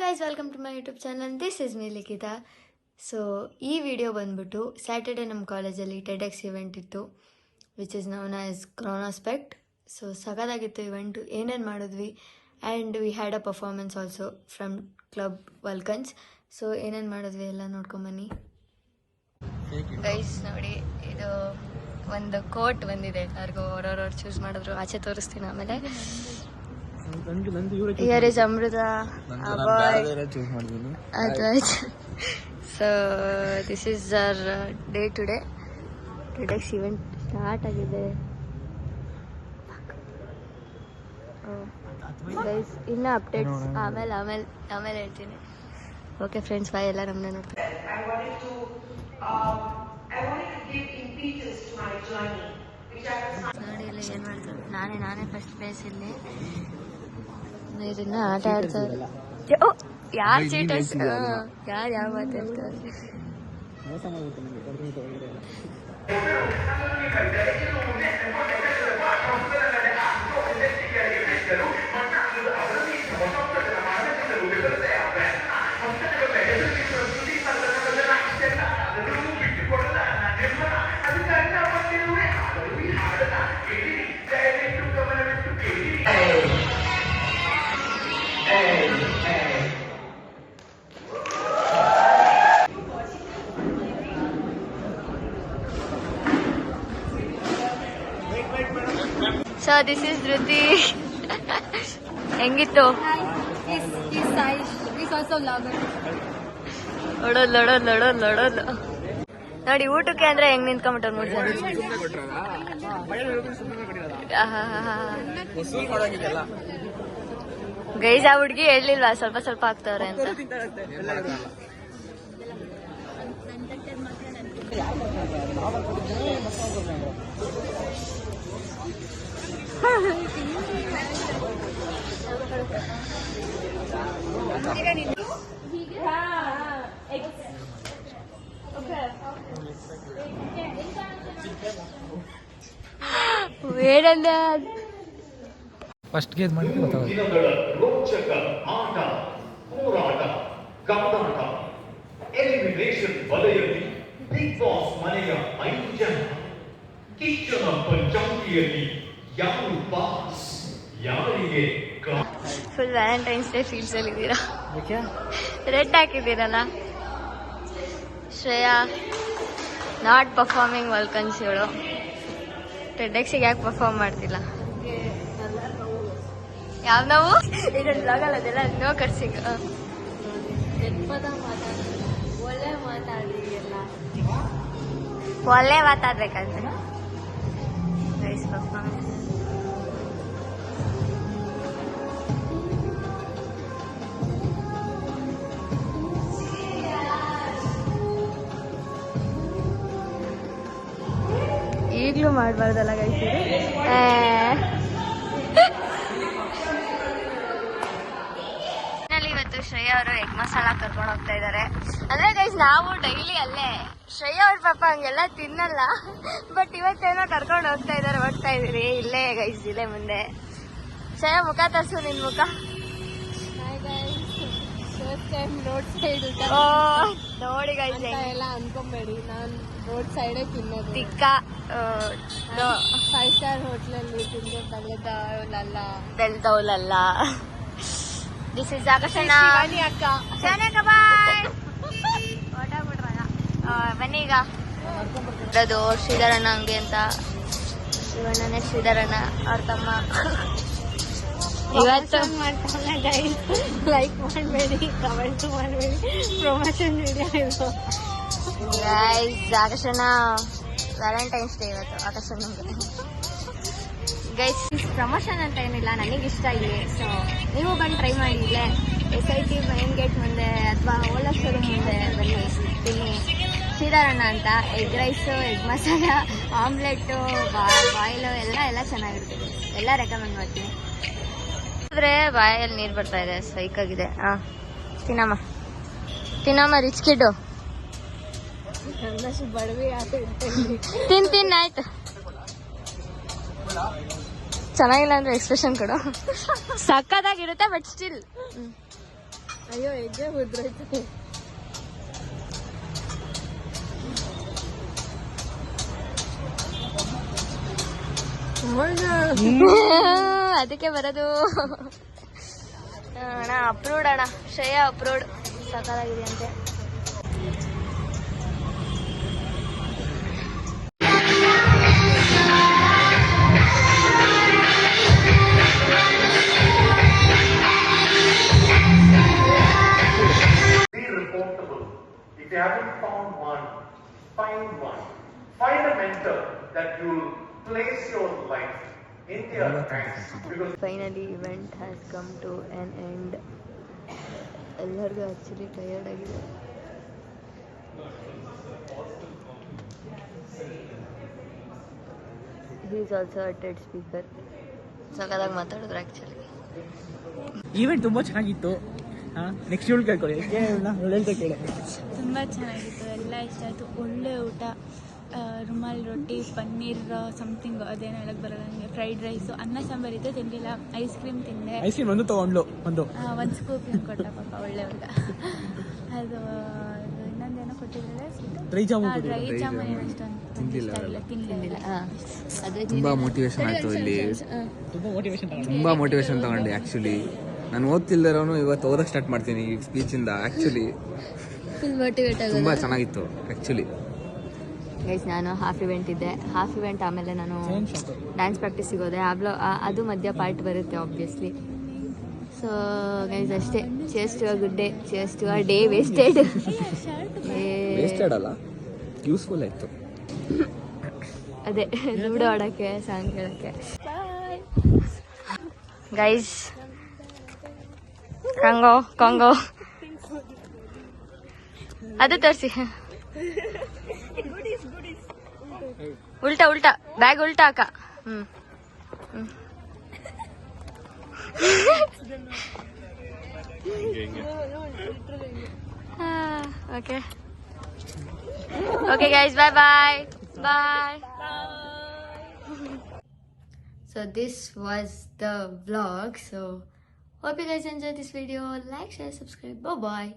Guys, welcome to my YouTube channel. This is me Likhitha. So ಈ video ಬಂದ್ಬಿಟ್ಟು Saturday ನಮ್ಮ ಕಾಲೇಜಲ್ಲಿ ಟೆಡೆಕ್ಸ್ ಇವೆಂಟ್ ಇತ್ತು, which is known as Chronospect. So ಸಖತ್ತಾಗಿತ್ತು event. ಏನೇನು ಮಾಡಿದ್ವಿ and we had a performance also from club Vulcans. So ಏನೇನು ಮಾಡಿದ್ವಿ ಎಲ್ಲ ನೋಡ್ಕೊಂಬನ್ನಿ ಗೈಸ್. ನೋಡಿ, ಇದು ಒಂದು ಕೋಟ್ ಬಂದಿದೆ, ಎಲ್ಲರಿಗೂ ಅವ್ರವ್ರವ್ರು ಚೂಸ್ ಮಾಡಿದ್ರು. ಆಚೆ ತೋರಿಸ್ತೀನಿ ಆಮೇಲೆ. Here is Amruta, Advait. So this is our day today. TEDx event start agide. Guys, inna updates ಆಮೇಲೆ ಹೇಳ್ತೀನಿ. Okay friends, bye. ಎಲ್ಲ ನಮ್ಮನ್ನ ನೋಡ್ತಾರೆ. I wanted to give impetus to my journey. ನೋಡಿ ಇಲ್ಲಿ ಏನು ಮಾಡ್ತಾರೆ. ನಾನೇ ಫಸ್ಟ್ ಪ್ಲೇಸ್ ಇಲ್ಲಿ. ಇದನ್ನ ಆಟ ಆಡ್ತಾರೆ. ಯಾರು ಚೀಟರ್ಸ್, ಯಾರು ಯಾವ ಮಾತಾಡ್ತಾರೆ. So this is Dhruti. ಹೆಂಗಿತ್ತು? ಲೊಡೋದು ನೋಡಿ, ಊಟಕ್ಕೆ ಅಂದ್ರೆ ಹೆಂಗ್ ನಿಂತ್ಕೊಂಡ್ಬಿಟ್ಟು ಮೂರು ಜನ. ಗೈಸ್, ಆ ಹುಡ್ಗಿ ಹೇಳಿಲ್ವಾ ಸ್ವಲ್ಪ ಸ್ವಲ್ಪ ಆಗ್ತವ್ರೆ ಅಂತ. ಫಸ್ಟ್ ಗೇಜ್ ಮಾಡಿ ರೋಚಕ ಆಟ, ಹೋರಾಟ, ಕಾದಾಟ, ಎಲಿಮಿನೇಷನ್ ವಲಯದಲ್ಲಿ ಬಿಗ್ ಬಾಸ್ ಮನೆಯ 5 ಜನ. ಕಿಚ್ಚನ ಪಂಚಾಂಗಿಯಲ್ಲಿ ಯಾರು ಬಾಸ್, ಯಾರಿಗೆ ಫುಲ್ ವ್ಯಾಲೆಂಟೈನ್ಸ್ ಡೇ ಫೀಲ್ಸ್ ಅಲ್ಲಿ ಇದ್ದೀರಾ. ರೆಡ್ ಹಾಕಿದ್ದೀರಲ್ಲ. Shreya not performing Vulcans. ಇವಳು ಟೆಡೆಕ್ಸಿಗೆ ಯಾಕೆ ಪರ್ಫಾರ್ಮ್ ಮಾಡ್ತಿಲ್ಲ? ಯಾವ ನಾವು ಇದೊಂದು ಬ್ಲಾಗಲ್ಲ, ಅದೆಲ್ಲ ನೋ ಕರ್ಸಿಂಗ್. ಒಳ್ಳೆ ಮಾತಾಡ್ಬೇಕಂತ ಗೈಸ್. ಪರ್ಫಾರ್ಮೆನ್ಸ್ ಈಗಲೂ ಮಾಡಬಾರ್ದಲ್ಲ ಗೈಸ್. ಇವತ್ತು ಶ್ರೇಯಾ ಅವರು ಎಗ್ ಮಸಾಲ ಕರ್ಕೊಂಡು ಹೋಗ್ತಾ ಇದ್ದಾರೆ. ಅಂದ್ರೆ ಗೈಸ್, ನಾವು ಡೈಲಿ ಅಲ್ಲೇ. ಶ್ರೇಯಾ ಅವ್ರ ಪಾಪ ಹಂಗೆಲ್ಲ ತಿನ್ನಲ್ಲ, ಬಟ್ ಇವತ್ತೇನೋ ಕರ್ಕೊಂಡು ಹೋಗ್ತಾ ಇದೀರಿ ಇಲ್ಲೇ ಗೈಸ್, ಇಲ್ಲೇ ಮುಂದೆ. ಶ್ರೇಯಾ, ಮುಖ ತರ್ಸು, ನಿನ್ ಮುಖ. ನೋಡಿ ಗೈಸ್, ಎಲ್ಲ ಅನ್ಕೊಂಬೇಡಿ, ನಾನು ರೋಡ್ ಸೈಡೇ ತಿನ್ನೋದು. ತಿಕ್ಕ 5 ಸ್ಟಾರ್ ಹೋಟ್ಲಲ್ಲಿ ತಿಂದೆ ಬೆಲ್ದೌಲಲ್ಲ. ದಿಸ್ ಇಸ್ ಆಕರ್ಷಣ ಅಕ್ಕ. ಬಾಯ್. ಬನ್ನಿ ಈಗ. ಅದು ಶ್ರೀಧರಣ್ಣ ಅಂಗಡಿ ಅಂತ. ಶಿವಣ್ಣನೇ ಶ್ರೀಧರಣ್ಣ ಅವ್ರ ತಮ್ಮ. ಇವತ್ತು ಲೈಕ್ ಮಾಡಬೇಡಿ, ಕಮೆಂಟ್ ಮಾಡಬೇಡಿ, ಪ್ರಮೋಷನ್ ವಿಡಿಯೋ ಇದು ಗೈಸ್. ಆಕರ್ಷಣ ವ್ಯಾಲೆಂಟೈನ್ಸ್ ಡೇ ಇವತ್ತು. ಆಕರ್ಷಣ ಗೈಸ್, ಪ್ರಮೋಷನ್ ಅಂತ ಏನಿಲ್ಲ, ನನಗಿಷ್ಟ ಇಲ್ಲಿ. ಸೊ ನೀವು ಬಂದು ಟ್ರೈ ಮಾಡಿ. ಇಲ್ಲೇ SIT ಮೈನ್ ಗೇಟ್ ಮುಂದೆ ಅಥವಾ ಓಲಾ ಶೋರೂಮ್ ಮುಂದೆ ಬನ್ನಿ, ತಿನ್ನಿ. ಶ್ರೀಧರಣ್ಣ ಅಂತ egg rice, egg masala, omelette, boil ಎಲ್ಲ ಚೆನ್ನಾಗಿರ್ತದೆ. ಎಲ್ಲ ರೆಕಮೆಂಡ್ ಮಾಡ್ತೀನಿ. ಆದರೆ ಬಾಯಲ್ಲಿ ನೀರು ಬರ್ತಾ ಇದೆ, ಸೈಕಾಗಿದೆ. ತಿನ್ನಮ್ಮ ರಿಚ್ ಕಿಡ್ಡು. ತಿನ್ ಆಯ್ತು. ಚೆನ್ನಾಗಿಲ್ಲ ಅಂದ್ರೆ ಎಕ್ಸ್ಪ್ರೆಷನ್ ಕೊಡು. ಸಕ್ಕದಾಗಿರುತ್ತೆ, ಬಟ್ ಸ್ಟಿಲ್ ಅಯ್ಯೋ ಹೆಜ್ಜೆ ಉದ್ರೋಯ್ತು. ಅದಕ್ಕೆ ಬರೋದು ಅಣ್ಣ. ಅಪ್ರೂವ್ಡ್ ಅಣ್ಣ, ಶ್ರೇಯಾ ಅಪ್ರೂವ್ಡ್. ಸಕಾಲಾಗಿದೆ ಅಂತೆ. Be reportable. If you haven't found one, find one. Find a mentor that you'll place your life in their hands. Because finally event has come to an end. ಎಲ್ಲರಿಗೂ actually tired ಆಗಿದೆ. He is also a TED speaker. ಸಖತ್ತಾಗಿ ಮಾತಾಡಿದ್ರು actually. Event ತುಂಬ ಚೆನ್ನಾಗಿತ್ತು. Next ಇವಳು ಕೇಳ್ಕೊಳ್ಳಿ. ಹೇಳ್ತಾ ಕೇಳಿ. ತುಂಬ ಚೆನ್ನಾಗಿತ್ತು, ಎಲ್ಲ ಇಷ್ಟ ಆಯಿತು. ಒಳ್ಳೆ ಊಟ, ರುಮಾಲ್ ರೊಟ್ಟಿ, ಪನ್ನೀರ್ ಸಮಥಿಂಗ್ ಅದೇನು ಹೇಳಕ್ಕೆ ಬರಲ್ಲ ನನಗೆ. ಫ್ರೈಡ್ ರೈಸು, ಅನ್ನ ಸಾಂಬಾರು ಇತ್ತು, ತಿಂದಿಲ್ಲ. ಐಸ್ ಕ್ರೀಮ್ ತಿಂದೆ. ಐಸ್ ಕ್ರೀಮ್ ಒಂದು ತೊಗೊಂಡ್ಲು. ಒಂದು ಸ್ಕೂಪ್ ಕೊಟ್ಟ ಪಾಪ, ಒಳ್ಳೆ ಹುಡುಗ. ಅದು ಇನ್ನೊಂದೇನೋ ಕೊಟ್ಟಿದ್ದಾರೆ, ಡ್ರೈ ಜಾಮೂನ್. ಡ್ರೈ ಜಾಮೂನ್ ಏನು ಅಷ್ಟೊಂದು ತಿನ್ನಲಿಲ್ಲ. ತುಂಬ ಮೋಟಿವೇಶನ್ ಆಯಿತು ಇಲ್ಲಿ. ತುಂಬ ಮೋಟಿವೇಶನ್ ತಗೊಂಡೆ ಆ್ಯಕ್ಚುಲಿ. ನಾನು ಓದ್ತಿಲ್ದಿರೋನು ಇವತ್ತು ಓದಕ್ಕೆ ಸ್ಟಾರ್ಟ್ ಮಾಡ್ತೀನಿ ಈ ಸ್ಪೀಚಿಂದ. ಆ್ಯಕ್ಚುಲಿ ಫುಲ್ ಮೋಟಿವೇಟ್ ಆಗೋದು. ತುಂಬ ಚೆನ್ನಾಗಿತ್ತು ಆ್ಯಕ್ಚುಲಿ. ಗೈಸ್, ನಾನು ಹಾಫ್ ಇವೆಂಟ್ ಇದ್ದೆ. ಹಾಫ್ ಇವೆಂಟ್ ಆಮೇಲೆ ನಾನು ಡ್ಯಾನ್ಸ್ ಪ್ರಾಕ್ಟೀಸಿಗೆ ಹೋದೆ. ಅದು ಮಧ್ಯ ಪಾರ್ಟ್ ಬರುತ್ತೆ ಆಬ್ವಿಯಸ್ಲಿ. ಸೊ ಗೈಸ್ ಅಷ್ಟೇ. Cheers to a good day, cheers to a day wasted. Wasted ಅಲ್ಲ, ಯೂಸ್ಫುಲ್ ಆಯಿತು. ಅದೇ ಲೂಡೋ ಆಡೋಕ್ಕೆ, ಸಾಂಗ್ ಕೇಳೋಕ್ಕೆ. ಗೈಸ್, ಕಾಂಗೋ ಅದು ತೋರಿಸಿ. ಉಲ್ಟಾ ಬ್ಯಾಗ್ ಉಲ್ಟಾ ಹಾಕ. Okay guys, bye. So this was the vlog. So hope you guys enjoyed this video. Like, share, subscribe. Bye.